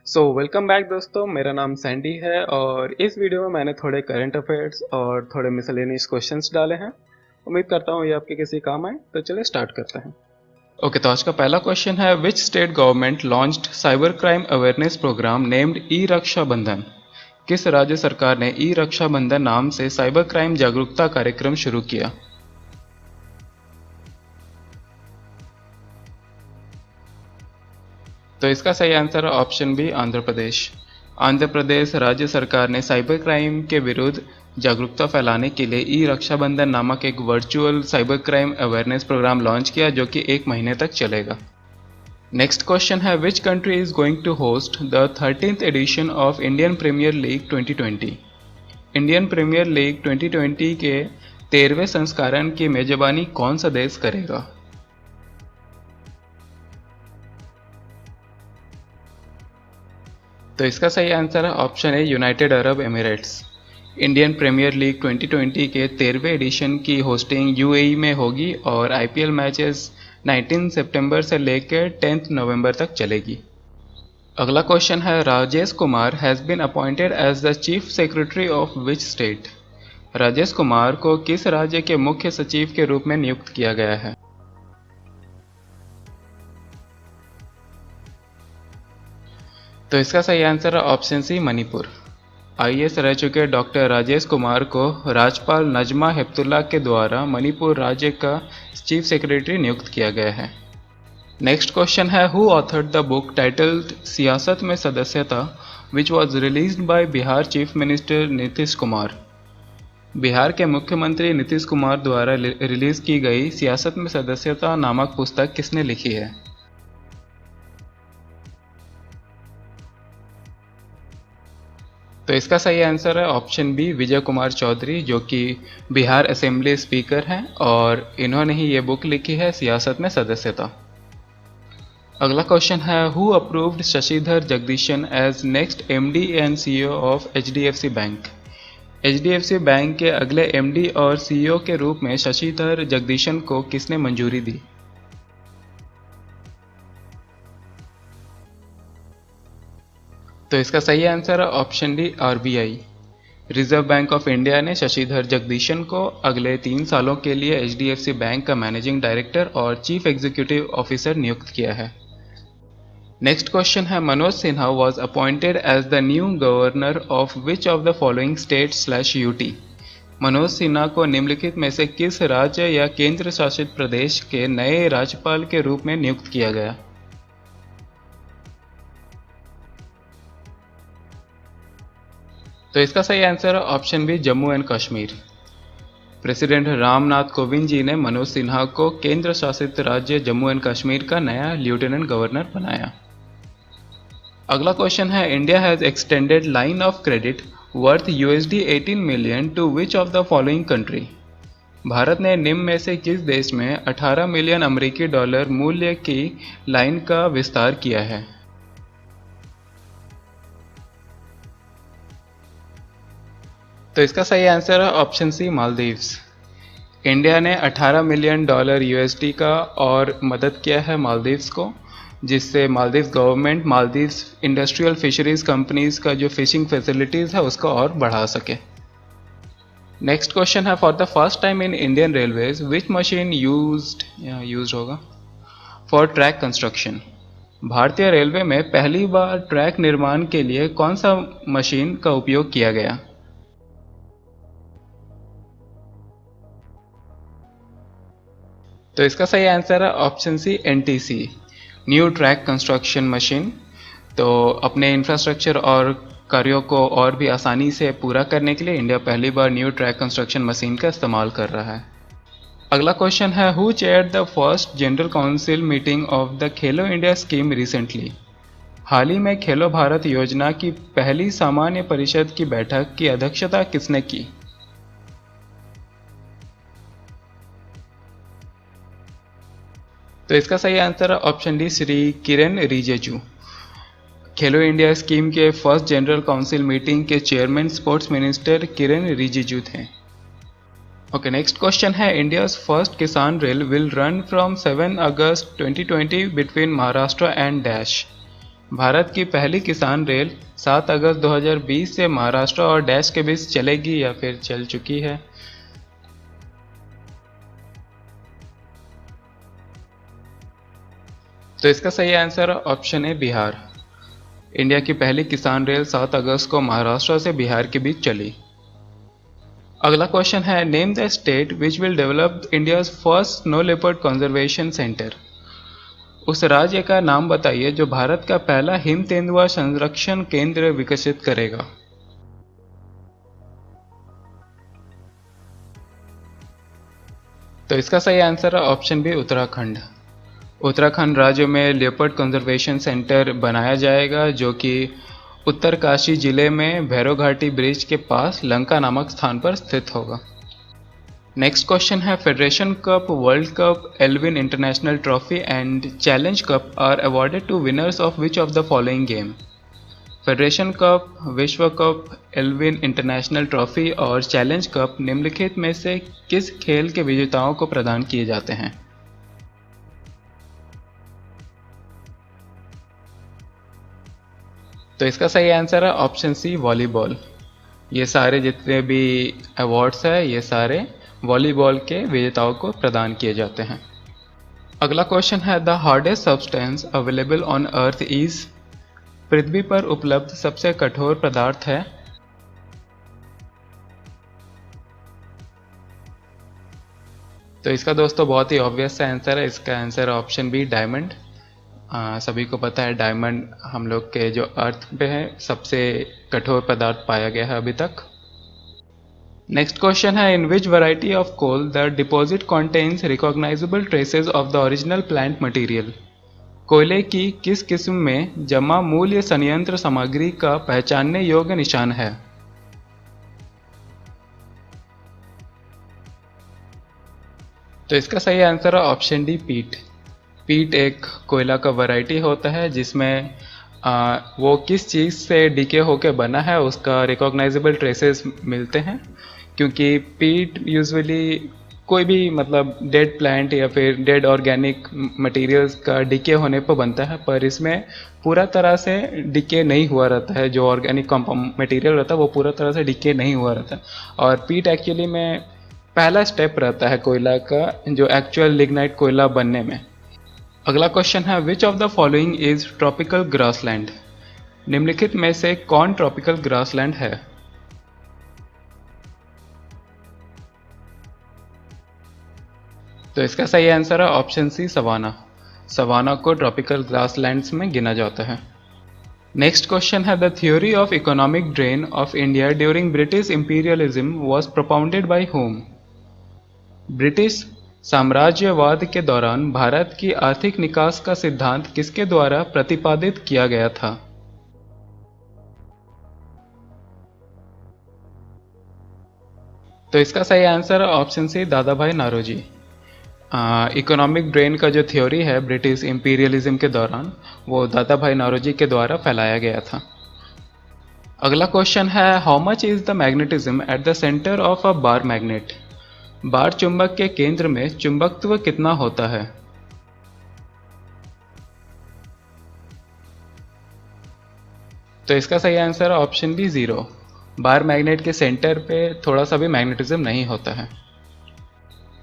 Welcome back दोस्तों, मेरा नाम सैंडी है और इस वीडियो में मैंने थोड़े करंट अफेयर्स और थोड़े मिसलेनियस क्वेश्चंस डाले हैं। उम्मीद करता हूँ ये आपके किसी काम आए। तो चलिए स्टार्ट करते हैं। ओके, तो आज का पहला क्वेश्चन है, which state government launched cyber crime awareness programme named E Raksha Bandhan. किस राज्य सरकार ने ई रक्षा बंधन नाम से साइबर क्राइम जागरूकता कार्यक्रम शुरू किया? तो इसका सही आंसर है ऑप्शन बी, आंध्र प्रदेश। आंध्र प्रदेश राज्य सरकार ने साइबर क्राइम के विरुद्ध जागरूकता फैलाने के लिए ई रक्षाबंधन नामक एक virtual cyber crime awareness program launch किया, जो कि 1 महीने तक चलेगा। नेक्स्ट क्वेश्चन है, which country is going to host the 13th edition of Indian premier league 2020। Indian premier league 2020 के 13वें संस्करण की मेजबानी कौन सा देश करेगा? तो इसका सही आंसर है option A, United Arab Emirates. Indian premier league 2020 के 13वें एडिशन की होस्टिंग यूएई में होगी और आईपीएल मैचेस 19 सितंबर से लेकर 10 नवंबर तक चलेगी। अगला क्वेश्चन है, Rajesh Kumar has been appointed as the chief secretary of which state. Rajesh Kumar को किस राज्य के मुख्य सचिव के रूप में नियुक्त किया गया है? तो इसका सही आंसर है ऑप्शन सी, मणिपुर। आईएएस रह चुके डॉक्टर राजेश कुमार को राज्यपाल नजमा हेपतुल्ला के द्वारा मणिपुर राज्य का चीफ सेक्रेटरी नियुक्त किया गया है। नेक्स्ट क्वेश्चन है, who authored the book titled सियासत में सदस्यता which was released by Bihar chief minister Nitish Kumar. Bihar के मुख्यमंत्री नीतीश कुमार द्वारा रिलीज की गई सियासत में सदस्यता नामक पुस्तक किसने लिखी है? तो इसका सही आंसर है ऑप्शन बी, विजय कुमार चौधरी, जो कि बिहार असेंबली स्पीकर हैं और इन्होंने ही ये बुक लिखी है, सियासत में सदस्यता। अगला क्वेश्चन है, who approved Shashidhar Jagdishan as next MD and CEO of HDFC bank. HDFC bank के अगले एमडी और सीईओ के रूप में शशिधर जगदीशन को किसने मंजूरी दी? तो इसका सही आंसर है option D, RBI. Reserve Bank of India ने शशिधर जगदीशन को अगले 3 सालों के लिए एचडीएफसी बैंक का मैनेजिंग डायरेक्टर और चीफ एग्जीक्यूटिव ऑफिसर नियुक्त किया है। नेक्स्ट क्वेश्चन है, Manoj Sinha was appointed as the new governor of which of the following state UT. Manoj Sinha को निम्नलिखित में से किस राज्य या केंद्र शासित प्रदेश के नए राज्यपाल के रूप में नियुक्त किया गया? तो इसका सही आंसर है option B, Jammu and Kashmir. President Ramnath Kovind ji ने मनोज सिन्हा को केंद्र शासित राज्य जम्मू एंड कश्मीर का नया लेफ्टिनेंट गवर्नर बनाया। अगला क्वेश्चन है, India has extended line of credit worth $18 million to which of the following country. Bharat ने निम्न में से किस देश में 18 मिलियन अमेरिकी डॉलर मूल्य की लाइन का विस्तार किया है? तो इसका सही आंसर है ऑप्शन सी, मालदीव्स। इंडिया ने 18 मिलियन डॉलर यूएसडी का और मदद किया है मालदीव्स को, जिससे Maldives government Maldives industrial fisheries companies का जो फिशिंग फैसिलिटीज़ है उसको और बढ़ा सके। नेक्स्ट क्वेश्चन है, for the first time in Indian railways which machine used होगा फॉर ट्रैक कंस्ट्रक्शन। भारतीय रेलवे में पहली बार ट्रैक निर्माण के लिए कौन सा मशीन का उपयोग किया गया? तो इसका सही आंसर है option C, NTC, new track construction machine. तो अपने इंफ्रास्ट्रक्चर और कार्यों को और भी आसानी से पूरा करने के लिए इंडिया पहली बार न्यू ट्रैक कंस्ट्रक्शन मशीन का इस्तेमाल कर रहा है। अगला क्वेश्चन है, who chaired the first general council meeting of the Khelo India scheme recently. हाल ही में खेलो भारत योजना की पहली सामान्य परिषद की बैठक की अध्यक्षता किसने की? तो इसका सही आंसर है ऑप्शन डी, श्री किरेन रिजिजू। खेलो इंडिया स्कीम के फर्स्ट जनरल काउंसिल मीटिंग के chairman sports minister Kiren Rijiju थे। ओके, नेक्स्ट क्वेश्चन है, इंडियाज फर्स्ट किसान rail will run from 7 August 2020 between Maharashtra and dash. Bharat की पहली किसान रेल 7 अगस्त 2020 से महाराष्ट्र और डैश के बीच चलेगी या फिर चल चुकी है? तो इसका सही आंसर है ऑप्शन ए बिहार। इंडिया की पहली किसान रेल 7 अगस्त को महाराष्ट्र से बिहार के बीच चली। अगला क्वेश्चन है, name the state which will develop India's first snow leopard conservation centre. उस राज्य का नाम बताइए जो भारत का पहला हिम तेंदुआ संरक्षण केंद्र विकसित करेगा। तो इसका सही आंसर है ऑप्शन बी उत्तराखंड। उत्तराखंड राज्य में लेपर्ड कंजर्वेशन सेंटर बनाया जाएगा जो कि उत्तरकाशी जिले में भैरव घाटी ब्रिज के पास लंका नामक स्थान पर स्थित होगा। नेक्स्ट क्वेश्चन है, federation cup, world cup, Elvin international trophy and challenge cup are awarded to winners of which of the following game. Federation cup, विश्व कप, एल्विन इंटरनेशनल ट्रॉफी और चैलेंज कप निम्नलिखित में से किस खेल के विजेताओं को प्रदान किए जाते हैं? तो इसका सही आंसर है ऑप्शन सी वॉलीबॉल। ये सारे जितने भी अवार्ड्स हैं ये सारे वॉलीबॉल के विजेताओं को प्रदान किए जाते हैं। अगला क्वेश्चन है, the hardest substance available on earth is. पृथ्वी पर उपलब्ध सबसे कठोर पदार्थ है। तो इसका दोस्तों बहुत ही ऑब्वियस सा आंसर है, इसका आंसर है ऑप्शन बी डायमंड। सभी को पता है डायमंड हम लोग के जो अर्थ पे है सबसे कठोर पदार्थ पाया गया है अभी तक। नेक्स्ट क्वेश्चन है, in which variety of coal the deposit contains recognisable traces of the original plant material. कोयले की किस किस्म में जमा मूल्य संयंत्र सामग्री का पहचानने योग्य निशान है? तो इसका सही आंसर है ऑप्शन डी पीट। पीट एक कोयला का वैरायटी होता है जिसमें वो किस चीज़ से डीके होके बना है उसका रिकॉग्नाइजेबल ट्रेसेस मिलते हैं, क्योंकि पीट यूजुअली कोई भी मतलब डेड प्लांट या फिर डेड ऑर्गेनिक मटेरियल्स का डीके होने पर बनता है, पर इसमें पूरा तरह से डीके नहीं हुआ रहता है। जो ऑर्गेनिक कंपाउंड मटेरियल रहता है वो पूरा तरह से डीके नहीं हुआ रहता है, और पीट एक्चुअली में पहला स्टेप रहता है कोयला का जो एक्चुअल लिग्नाइट कोयला बनने में। अगला क्वेश्चन है, विच of the following is tropical grassland. निम्नलिखित में से कौन ट्रॉपिकल ग्रासलैंड है? तो इसका सही आंसर है ऑप्शन सी सवाना। सवाना को ट्रॉपिकल ग्रासलैंड्स में गिना जाता है। नेक्स्ट क्वेश्चन है, the theory of economic drain of India during British imperialism was propounded bye whom। British साम्राज्यवाद के दौरान भारत की आर्थिक निकास का सिद्धांत किसके द्वारा प्रतिपादित किया गया था? तो इसका सही आंसर है ऑप्शन सी दादा भाई नारोजी। इकोनॉमिक ड्रेन का जो थ्योरी है ब्रिटिश इंपीरियलिज्म के दौरान वो दादा भाई नारोजी के द्वारा फैलाया गया था। अगला क्वेश्चन है, how much is the magnetism at the centre of a bar magnet. Bar चुंबक के केंद्र में चुंबकत्व कितना होता है? तो इसका सही आंसर है option B zero. Bar magnet के सेंटर पे थोड़ा सा भी मैग्नेटिज्म नहीं होता है।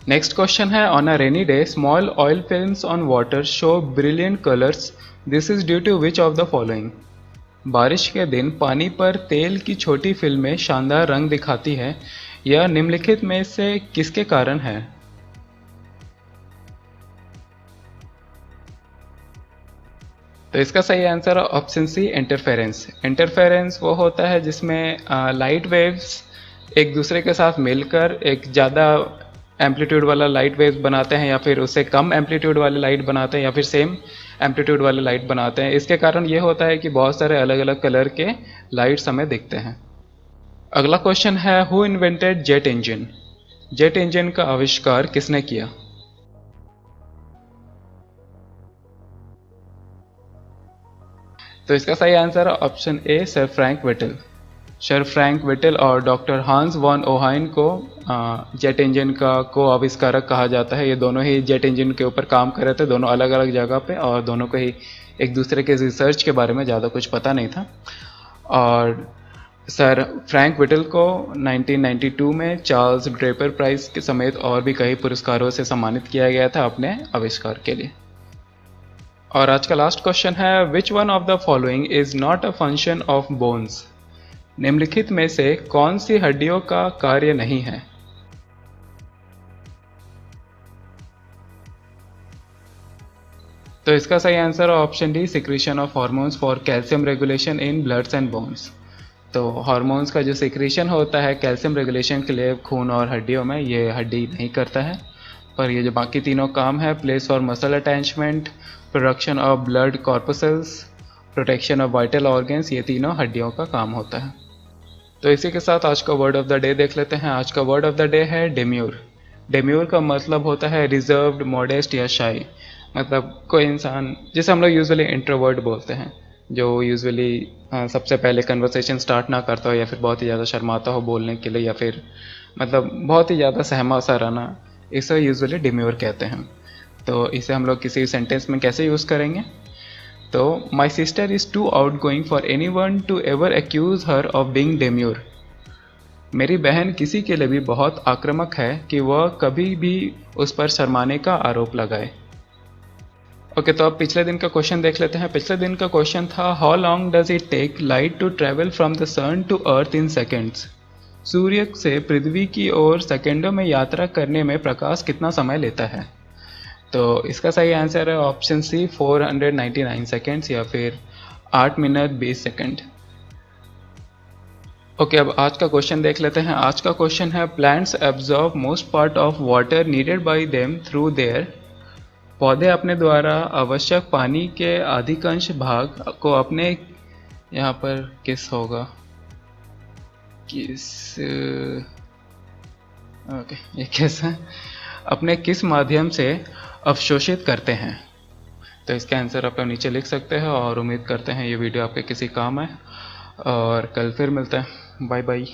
नेक्स्ट क्वेश्चन है, on a rainy day small oil films on water show brilliant colours, this is due to which of the following. बारिश के दिन पानी पर तेल की छोटी फिल्में शानदार रंग दिखाती है, यह निम्नलिखित में से किसके कारण है? तो इसका सही आंसर है ऑप्शन सी इंटरफेरेंस। इंटरफेरेंस वो होता है जिसमें लाइट वेव्स एक दूसरे के साथ मिलकर एक ज़्यादा एम्पलीट्यूड वाला लाइट वेव्स बनाते हैं, या फिर उससे कम एम्पलीट्यूड वाले लाइट बनाते हैं, या फिर सेम एम्पलीट्यूड वाले लाइट बनाते हैं। इसके कारण ये होता है कि बहुत सारे अलग अलग कलर के लाइट्स हमें दिखते हैं। अगला क्वेश्चन है, who invented jet engine. Jet engine का आविष्कार किसने किया? तो इसका सही आंसर है ऑप्शन ए sir Frank whittle. Sir Frank whittle और डॉक्टर हांस वॉन ओहाइन को जेट इंजन का को आविष्कारक कहा जाता है। ये दोनों ही जेट इंजन के ऊपर काम कर रहे थे, दोनों अलग अलग जगह पे, और दोनों को ही एक दूसरे के रिसर्च के बारे में ज़्यादा कुछ पता नहीं था। और सर फ्रैंक विटल को 1992 में चार्ल्स ड्रेपर प्राइज के समेत और भी कई पुरस्कारों से सम्मानित किया गया था अपने आविष्कार के लिए। और आज का लास्ट क्वेश्चन है, which one of the following is not a function of bones? निम्नलिखित में से कौन सी हड्डियों का कार्य नहीं है? तो इसका सही आंसर है option D, secretion of hormones for calcium regulation in bloods and bones. तो हार्मोन्स का जो सिक्रीशन होता है कैल्शियम रेगुलेशन के लिए खून और हड्डियों में, ये हड्डी नहीं करता है। पर ये जो बाकी तीनों काम है, place for muscle attachment, production of blood corpuscles, protection of vital organs, ये तीनों हड्डियों का काम होता है। तो इसी के साथ आज का वर्ड ऑफ द डे देख लेते हैं। आज का वर्ड ऑफ द डे है डेम्यूर। डेम्यूर का मतलब होता है रिजर्व्ड, मॉडेस्ट या शाई। मतलब कोई इंसान, जिसे हम लोग यूजुअली इंट्रोवर्ट बोलते हैं, जो यूजुअली सबसे पहले कन्वर्सेशन स्टार्ट ना करता हो, या फिर बहुत ही ज़्यादा शर्माता हो बोलने के लिए, या फिर मतलब बहुत ही ज़्यादा सहमा सा रहना, इसे यूजुअली डेम्यूर कहते हैं। तो इसे हम लोग किसी सेंटेंस में कैसे यूज़ करेंगे? तो my sister is too outgoing for anyone to ever accuse her of being demure. मेरी बहन किसी के लिए भी बहुत आक्रामक है कि वह कभी भी उस पर शर्माने का आरोप लगाए। ओके, तो अब पिछले दिन का क्वेश्चन देख लेते हैं। पिछले दिन का क्वेश्चन था, how long does it take light to travel from the sun to earth in seconds? सूर्य से पृथ्वी की ओर सेकेंडों में यात्रा करने में प्रकाश कितना समय लेता है? तो इसका सही आंसर है ऑप्शन सी, 499 सेकेंड्स, या फिर 8 मिनट 20 सेकेंड। ओके, अब आज का क्वेश्चन देख लेते हैं। आज का क्वेश्चन है, plants absorb most part of water needed bye them through their. पौधे अपने द्वारा आवश्यक पानी के अधिकांश भाग को अपने, यहाँ पर किस होगा, किस, ओके ये किस है, अपने किस माध्यम से अवशोषित करते हैं? तो इसका आंसर आप लोग नीचे लिख सकते हैं, और उम्मीद करते हैं ये वीडियो आपके किसी काम आए, और कल फिर मिलते हैं। Bye bye.